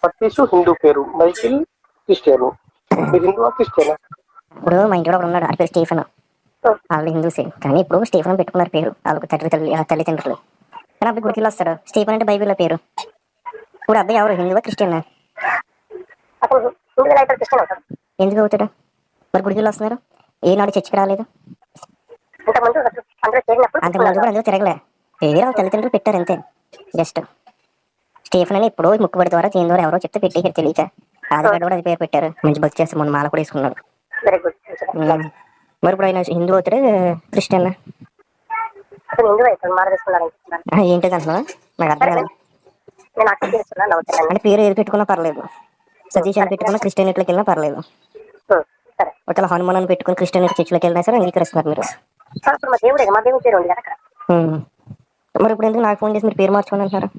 సతీష్ హిందూ పేరు, Michael Christian. మీరు హిందువా క్రిస్టియనా? ఇప్పుడు మా ఇంటి కూడా ఉన్నాడు, ఆ పేరు స్టీఫెన్. వాళ్ళు హిందూసే, కానీ ఇప్పుడు స్టీఫెన్ పెట్టుకున్నారు పేరు వాళ్ళకి తల్లిదండ్రులు. కానీ అబ్బాయి గుడికి వస్తాడు, స్టీఫెన్ అంటే బైబిల్లో పేరు. ఇప్పుడు అబ్బాయి ఎవరు, హిందువా క్రిస్టియనా? ఎందుకు అవుతాడు? మరి గుడికి వస్తున్నారు, ఏనాడు చర్చికి రాలేదు. అంతకుముందు కూడా అందులో తిరగలే, పేరు వాళ్ళ తల్లిదండ్రులు పెట్టారు అంతే. జస్ట్ స్టీఫెన్ అని ఇప్పుడు ముక్కుబడి ద్వారా దీని ద్వారా ఎవరో చెప్తే పెట్టి తెలియక ఆధార్ కూడా అది పేరు పెట్టారు. మంచి భక్తి చేస్తే మొన్న మాల కూడా వేసుకున్నాడు. మరి ఇప్పుడు ఆయన హిందూ అవుతాడు క్రిస్టియన్? ఏంటి అంటున్నా, నాకు అర్థం కాదు. అంటే పేరు ఏది పెట్టుకున్నా పర్లేదు, సతీష్ అని పెట్టుకున్నా క్రిస్టియనిటీలోకి వెళ్ళినా పర్లేదు. ఒకవేళ హనుమాన్ అని పెట్టుకుని క్రిస్టియనిటీ చర్చిలోకి వెళ్ళినా సరే అంగీకరిస్తున్నారు మీరు. మరి ఇప్పుడు ఎందుకు నాకు ఫోన్ చేసి మీరు పేరు మార్చుకోండి అంటారు?